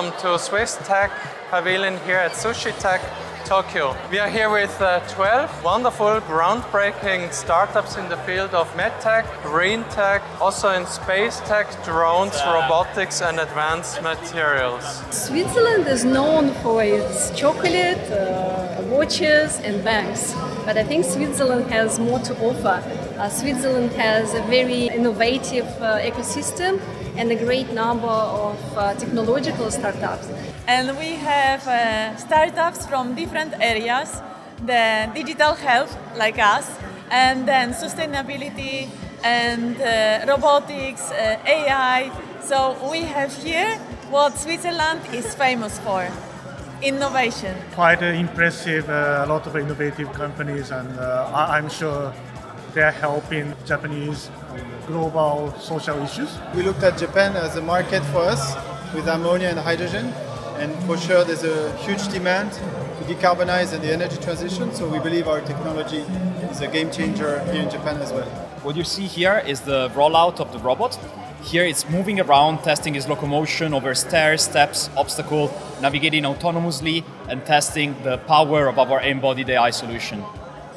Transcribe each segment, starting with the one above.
welcome to Swisstech Pavilion here at SusHi Tech Tokyo. We are here with 12 wonderful, groundbreaking startups in the field of medtech, green tech, also in space tech, drones, robotics and advanced materials. Switzerland is known for its chocolate, watches and banks, but I think Switzerland has more to offer. Switzerland has a very innovative ecosystem and a great number of technological startups. And we have startups from different areas, the digital health like us, and then sustainability and robotics, AI. So we have here what Switzerland is famous for, innovation. Quite impressive, a lot of innovative companies, and I'm sure they're helping Japanese global social issues. We looked at Japan as a market for us with ammonia and hydrogen, and for sure there's a huge demand to decarbonize and the energy transition, so we believe our technology is a game changer here in Japan as well. What you see here is the rollout of the robot. Here it's moving around, testing its locomotion over stairs, steps, obstacles, navigating autonomously and testing the power of our embodied AI solution.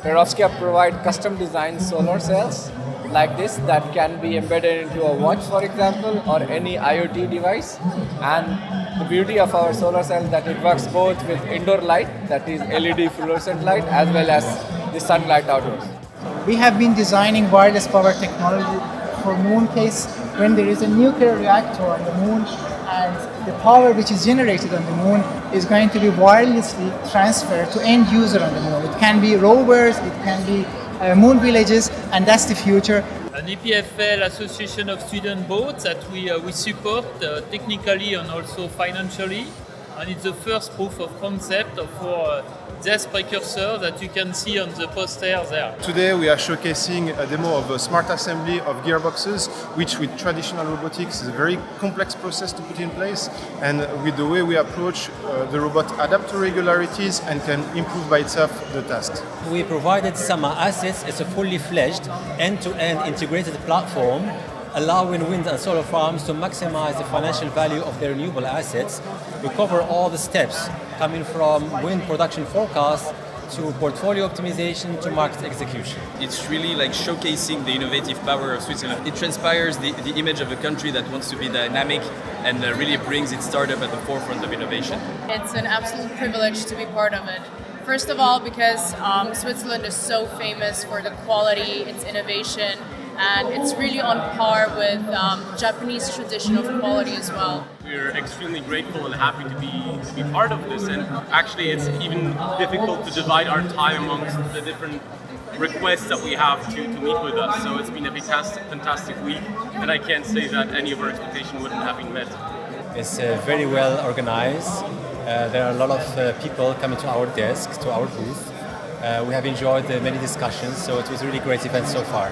Perovskite provide custom designed solar cells like this that can be embedded into a watch, for example, or any IoT device. And the beauty of our solar cell is that it works both with indoor light, that is LED fluorescent light, as well as the sunlight outdoors. We have been designing wireless power technology for moon case when there is a nuclear reactor on the moon, and the power which is generated on the moon is going to be wirelessly transferred to end user on the moon. It can be rovers, it can be moon villages, and that's the future. An EPFL association of student boats that we support technically and also financially, and it's the first proof of concept of our zesst precursor that you can see on the poster there. Today we are showcasing a demo of a smart assembly of gearboxes, which with traditional robotics is a very complex process to put in place, and with the way we approach the robot adapt to regularities and can improve by itself the task. We provided SAMAWATT. It's a fully fledged end-to-end integrated platform allowing wind and solar farms to maximize the financial value of their renewable assets. We cover all the steps coming from wind production forecast to portfolio optimization to market execution. It's really like showcasing the innovative power of Switzerland. It transpires the image of a country that wants to be dynamic and really brings its startup at the forefront of innovation. It's an absolute privilege to be part of it. First of all, because Switzerland is so famous for the quality, its innovation, and it's really on par with Japanese tradition of quality as well. We're extremely grateful and happy to be part of this, and actually it's even difficult to divide our time amongst the different requests that we have to meet with us. So it's been a fantastic week, and I can't say that any of our expectations wouldn't have been met. It's very well organized. There are a lot of people coming to our desk, to our booth. We have enjoyed many discussions, so it was a really great event so far.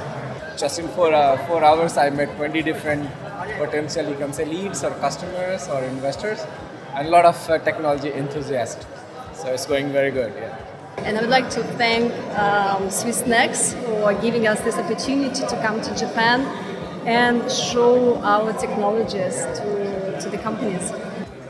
Just in 4 hours, I met 20 different potential, you can say, leads or customers or investors, and a lot of technology enthusiasts. So it's going very good. Yeah. And I would like to thank Swissnex for giving us this opportunity to come to Japan and show our technologies to the companies.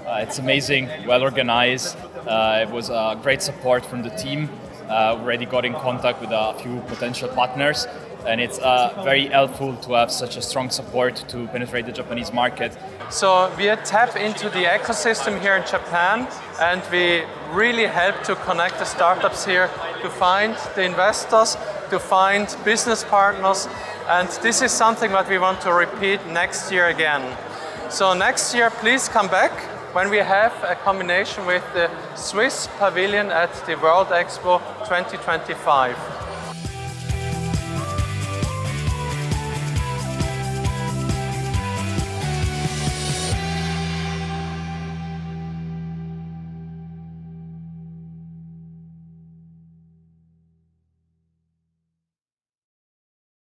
It's amazing, well organized. It was great support from the team. Already got in contact with a few potential partners, and it's very helpful to have such a strong support to penetrate the Japanese market. So we tap into the ecosystem here in Japan, and we really help to connect the startups here to find the investors, to find business partners, and this is something that we want to repeat next year again. So next year, please come back when we have a combination with the Swiss Pavilion at the World Expo 2025.